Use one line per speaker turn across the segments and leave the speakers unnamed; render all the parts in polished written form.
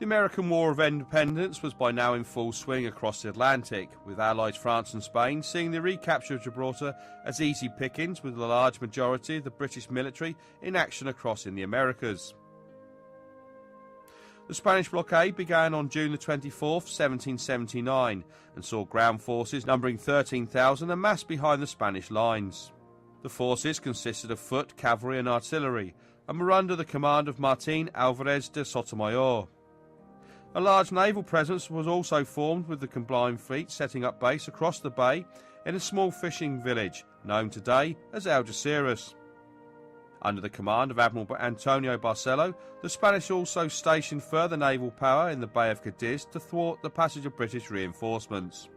The American War of Independence was by now in full swing across the Atlantic, with allies France and Spain seeing the recapture of Gibraltar as easy pickings, with a large majority of the British military in action across in the Americas. The Spanish blockade began on June the 24th, 1779, and saw ground forces numbering 13,000 amassed behind the Spanish lines. The forces consisted of foot, cavalry and artillery, and were under the command of Martín Álvarez de Sotomayor. A large naval presence was also formed, with the combined fleet setting up base across the bay in a small fishing village known today as Algeciras. Under the command of Admiral Antonio Barcelo, the Spanish also stationed further naval power in the Bay of Cadiz to thwart the passage of British reinforcements.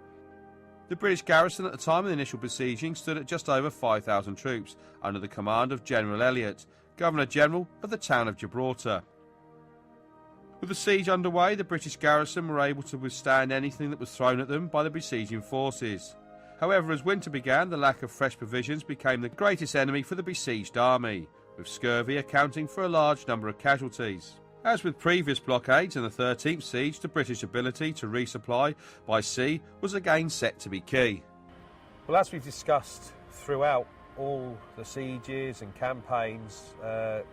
The British garrison at the time of the initial besieging stood at just over 5,000 troops, under the command of General Elliot, Governor-General of the town of Gibraltar. With the siege underway, the British garrison were able to withstand anything that was thrown at them by the besieging forces. However, as winter began, the lack of fresh provisions became the greatest enemy for the besieged army, with scurvy accounting for a large number of casualties. As with previous blockades and the 13th siege, the British ability to resupply by sea was again set to be key.
Well, as we've discussed throughout all the sieges and campaigns,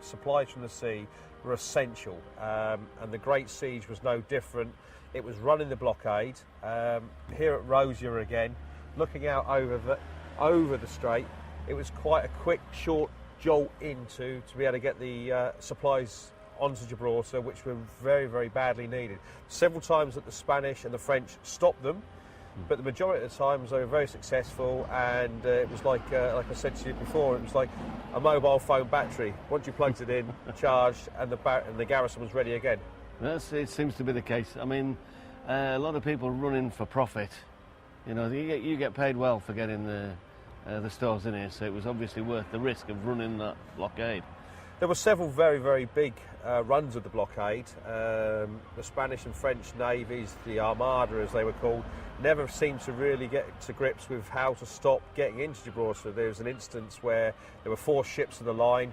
supplies from the sea were essential, and the Great Siege was no different. It was running the blockade. Here at Rosier again, looking out over the strait, it was quite a quick, short jolt to be able to get the supplies onto Gibraltar, which were very, very badly needed. Several times that the Spanish and the French stopped them, but the majority of the times they were very successful, and it was like I said to you before, it was like a mobile phone battery. Once you plugged it in, charged, and the garrison was ready again.
It seems to be the case. I mean, a lot of people running for profit. You know, you get paid well for getting the stores in here, so it was obviously worth the risk of running that blockade.
There were several very, very big runs of the blockade. The Spanish and French navies, the Armada as they were called, never seemed to really get to grips with how to stop getting into Gibraltar. There was an instance where there were 4 ships in the line,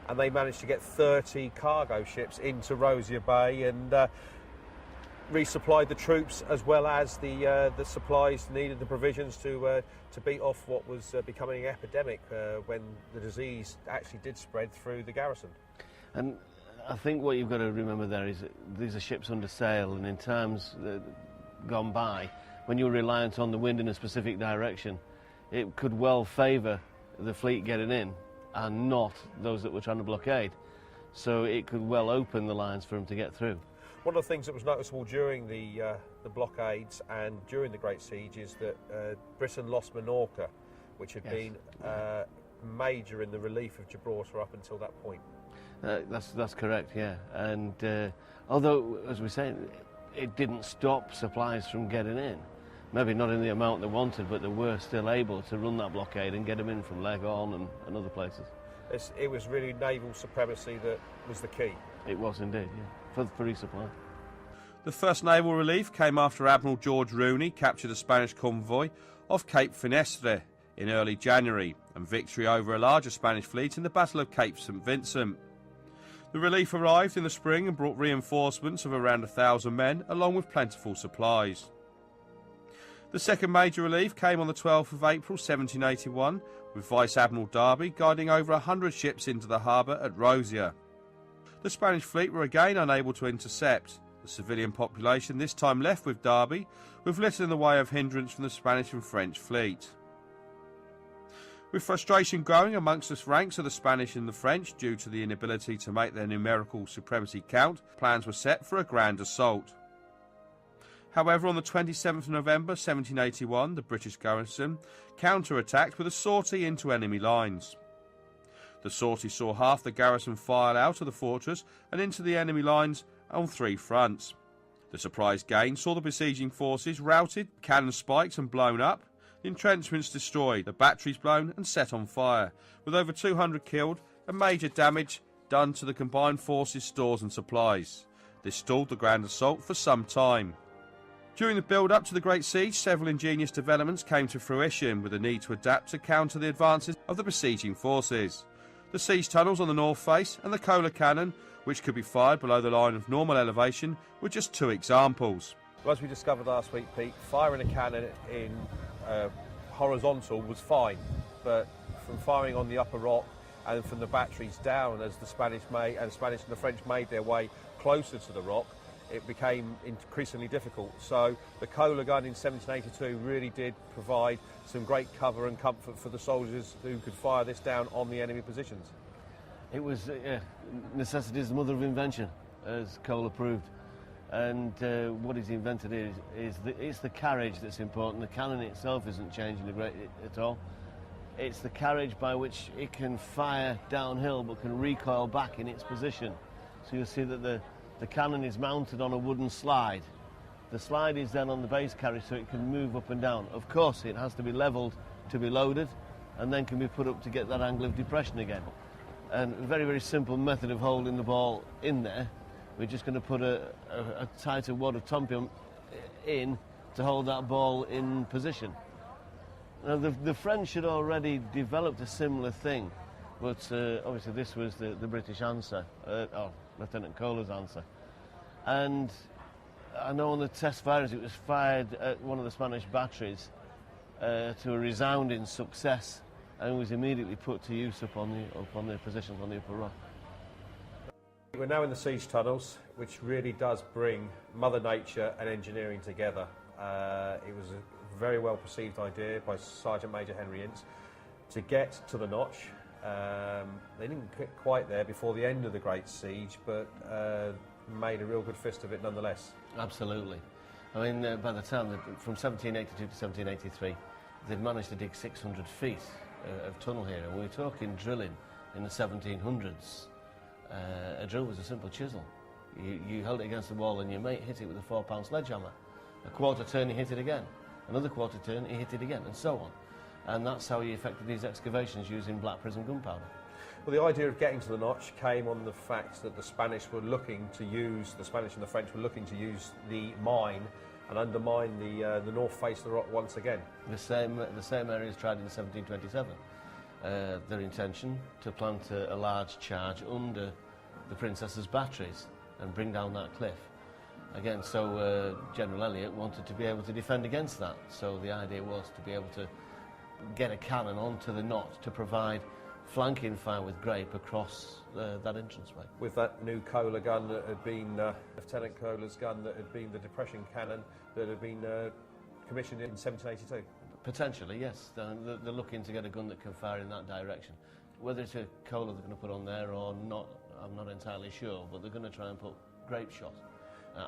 and they managed to get 30 cargo ships into Rosier Bay and resupplied the troops, as well as the supplies needed, the provisions to beat off what was becoming an epidemic when the disease actually did spread through the garrison.
And I think what you've got to remember there is that these are ships under sail, and in times gone by, when you're reliant on the wind in a specific direction, it could well favour the fleet getting in and not those that were trying to blockade. So it could well open the lines for them to get through.
One of the things that was noticeable during the blockades and during the Great Siege is that Britain lost Minorca, which had been major in the relief of Gibraltar up until that point.
That's correct, yeah. And although, as we say, it didn't stop supplies from getting in, maybe not in the amount they wanted, but they were still able to run that blockade and get them in from Leghorn and other places.
It was really naval supremacy that was the key.
It was indeed, yeah, for resupply.
The first naval relief came after Admiral George Rooney captured a Spanish convoy off Cape Finestre in early January, and victory over a larger Spanish fleet in the Battle of Cape St Vincent. The relief arrived in the spring and brought reinforcements of around 1,000 men, along with plentiful supplies. The second major relief came on the 12th of April 1781, with Vice Admiral Derby guiding over 100 ships into the harbour at Rosier. The Spanish fleet were again unable to intercept. The civilian population this time left with Derby, with little in the way of hindrance from the Spanish and French fleet. With frustration growing amongst the ranks of the Spanish and the French due to the inability to make their numerical supremacy count, plans were set for a grand assault. However, on the 27th of November 1781, the British garrison counter-attacked with a sortie into enemy lines. The sortie saw half the garrison file out of the fortress and into the enemy lines on 3 fronts. The surprise gain saw the besieging forces routed, cannon spiked and blown up, the entrenchments destroyed, the batteries blown and set on fire, with over 200 killed and major damage done to the combined forces' stores and supplies. This stalled the grand assault for some time. During the build-up to the Great Siege, several ingenious developments came to fruition, with a need to adapt to counter the advances of the besieging forces. The siege tunnels on the north face and the Kohler cannon, which could be fired below the line of normal elevation, were just two examples.
Well, as we discovered last week, Pete, firing a cannon in horizontal was fine, but from firing on the upper rock and from the batteries down, as the Spanish and the French made their way closer to the rock, it became increasingly difficult. So the Kohler gun in 1782 really did provide some great cover and comfort for the soldiers who could fire this down on the enemy positions.
It was necessity is the mother of invention, as Kohler proved. And what he's invented it's the carriage that's important. The cannon itself isn't changing at all. It's the carriage by which it can fire downhill but can recoil back in its position. So you'll see that the cannon is mounted on a wooden slide. The slide is then on the base carriage so it can move up and down. Of course, it has to be levelled to be loaded and then can be put up to get that angle of depression again. And a very, very simple method of holding the ball in there. We're just going to put a tighter wad of tompion in to hold that ball in position. Now, the French had already developed a similar thing, but obviously this was the British answer, or Lieutenant Kohler's answer. And I know on the test fires it was fired at one of the Spanish batteries to a resounding success and was immediately put to use up on the positions on the upper rock.
We're now in the siege tunnels, which really does bring Mother Nature and engineering together. It was a very well perceived idea by Sergeant Major Henry Ince to get to the notch. They didn't get quite there before the end of the Great Siege, but made a real good fist of it nonetheless.
Absolutely. I mean, by the time, from 1782 to 1783, they'd managed to dig 600 feet of tunnel here, and we're talking drilling in the 1700s. A drill was a simple chisel. You held it against the wall and your mate hit it with a 4-pound sledgehammer. A quarter turn, he hit it again. Another quarter turn, he hit it again, and so on. And that's how he effected these excavations using black prism gunpowder.
Well, the idea of getting to the notch came on the fact that the Spanish and the French were looking to use the mine and undermine the north face of the rock once again.
The same area is tried in 1727. Their intention to plant a large charge under the Princess's batteries and bring down that cliff. Again, so General Elliot wanted to be able to defend against that. So the idea was to be able to get a cannon onto the knot to provide flanking fire with grape across that entranceway.
With that new Kohler gun that had been Lieutenant Kohler's gun that had been the depression cannon that had been commissioned in 1782.
Potentially, yes. They're looking to get a gun that can fire in that direction. Whether it's a Kohler they're going to put on there or not, I'm not entirely sure, but they're going to try and put grape shot,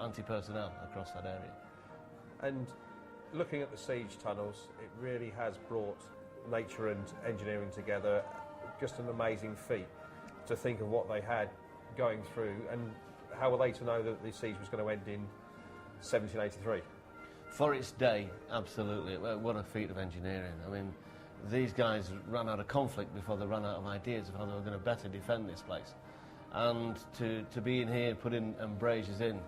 anti-personnel across that area.
And looking at the siege tunnels, it really has brought nature and engineering together. Just an amazing feat to think of what they had going through, and how were they to know that the siege was going to end in 1783?
For its day, absolutely. What a feat of engineering. I mean, these guys ran out of conflict before they ran out of ideas of how they were going to better defend this place. And to be in here, putting embrasures in,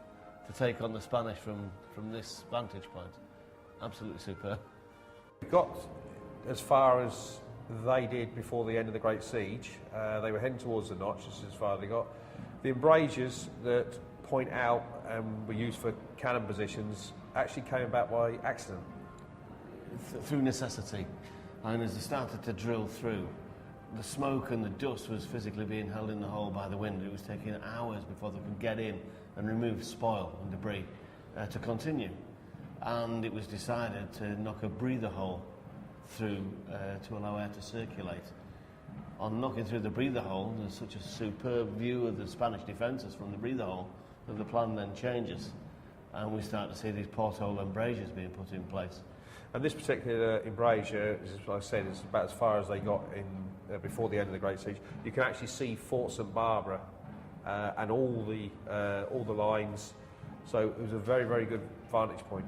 to take on the Spanish from this vantage point, absolutely superb.
We got as far as they did before the end of the Great Siege. They were heading towards the notch, this is as far as they got. The embrasures that point out and were used for cannon positions actually came about by accident.
Through necessity. And as they started to drill through, the smoke and the dust was physically being held in the hole by the wind. It was taking hours before they could get in and remove spoil and debris to continue. And it was decided to knock a breather hole through to allow air to circulate. On knocking through the breather hole, there's such a superb view of the Spanish defences from the breather hole that the plan then changes. And we start to see these porthole embrasures being put in place.
And this particular embrasure, as I said, is about as far as they got in before the end of the Great Siege. You can actually see Fort St Barbara and all the lines. So it was a very, very good vantage point.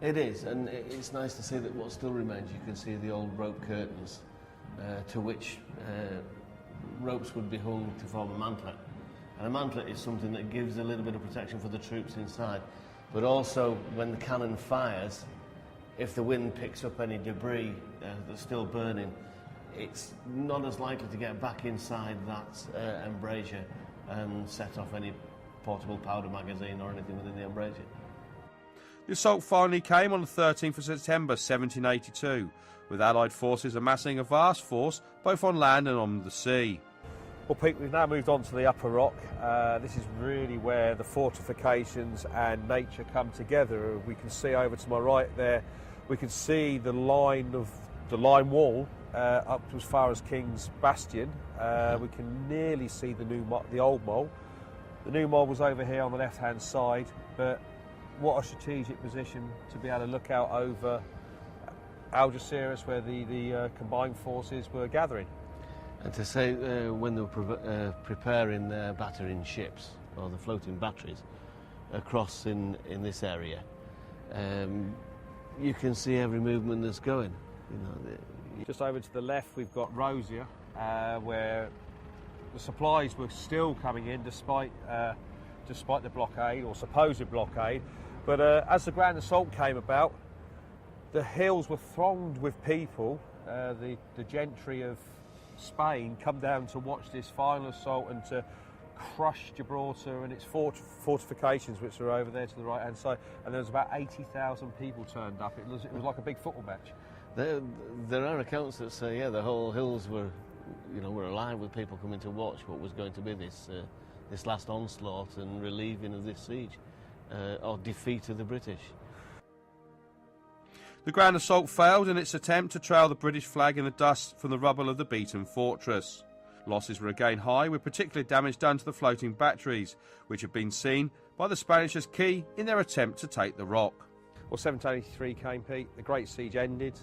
It is, and it's nice to see that what still remains, you can see the old rope curtains to which ropes would be hung to form a mantlet. And a mantlet is something that gives a little bit of protection for the troops inside. But also, when the cannon fires, if the wind picks up any debris that's still burning, it's not as likely to get back inside that embrasure and set off any portable powder magazine or anything within the embrasure.
The assault finally came on the 13th of September 1782, with Allied forces amassing a vast force both on land and on the sea.
Well, Pete, we've now moved on to the Upper Rock. This is really where the fortifications and nature come together. We can see over to my right there, we can see the line wall up to as far as King's Bastion. We can nearly see the old mole. The new mole was over here on the left-hand side, but what a strategic position to be able to look out over Algeciras, where the combined forces were gathering.
And to say when they were preparing their battering ships, or the floating batteries, across in this area, you can see every movement that's going.
Just over to the left, we've got Rosier, where the supplies were still coming in despite the blockade, or supposed blockade. But as the Grand Assault came about, the hills were thronged with people. The gentry of Spain come down to watch this final assault and to crush Gibraltar and its fortifications, which are over there to the right-hand side. And there was about 80,000 people turned up. It was like a big football match.
There are accounts that say, yeah, the whole hills were alive with people coming to watch what was going to be this last onslaught and relieving of this siege, or defeat of the British.
The Grand Assault failed in its attempt to trail the British flag in the dust from the rubble of the beaten fortress. Losses were again high, with particular damage done to the floating batteries, which had been seen by the Spanish as key in their attempt to take the rock.
Well, 1783 came, Pete. The Great Siege ended.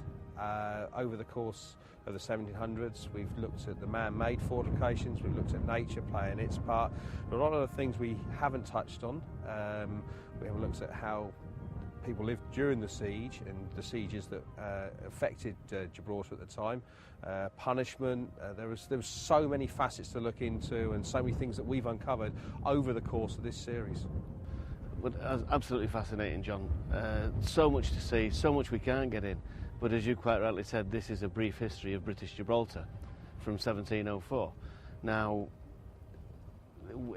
Over the course of the 1700s, we've looked at the man-made fortifications, we've looked at nature playing its part. But a lot of the things we haven't touched on, we haven't looked at how people lived during the siege and the sieges that affected Gibraltar at the time. Punishment, there was so many facets to look into and so many things that we've uncovered over the course of this series.
But absolutely fascinating, John. So much to see, so much we can't get in. But as you quite rightly said, this is a brief history of British Gibraltar from 1704. Now,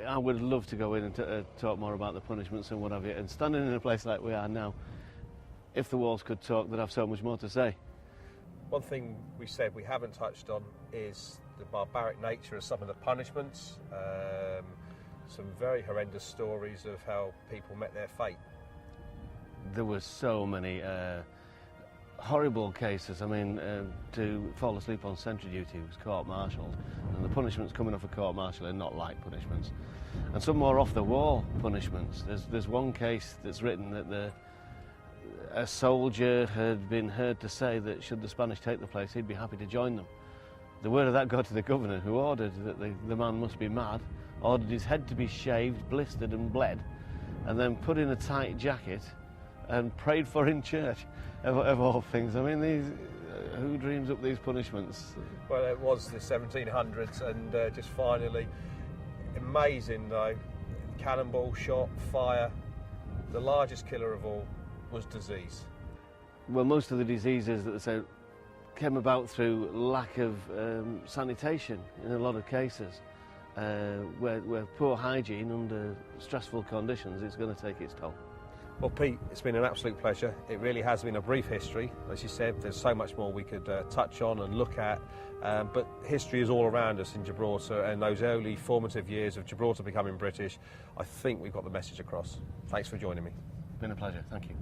I would love to go in and talk more about the punishments and what have you. And standing in a place like we are now, if the walls could talk, they'd have so much more to say.
One thing we said we haven't touched on is the barbaric nature of some of the punishments. Some very horrendous stories of how people met their fate.
There were so many horrible cases. I mean, to fall asleep on sentry duty was court-martialed, and the punishments coming off a court-martial are not light punishments. And some more off-the-wall punishments. There's one case that's written that a soldier had been heard to say that should the Spanish take the place, he'd be happy to join them. The word of that got to the governor, who ordered that the man must be mad, ordered his head to be shaved, blistered and bled, and then put in a tight jacket and prayed for in church, of all things. I mean, who dreams up these punishments?
Well, it was the 1700s, and just finally, amazing though, cannonball shot, fire. The largest killer of all was disease.
Well, most of the diseases that they say came about through lack of sanitation in a lot of cases, where poor hygiene under stressful conditions is going to take its toll.
Well, Pete, it's been an absolute pleasure. It really has been a brief history. As you said, there's so much more we could touch on and look at, but history is all around us in Gibraltar, and those early formative years of Gibraltar becoming British, I think we've got the message across. Thanks for joining me.
It's been a pleasure, thank you.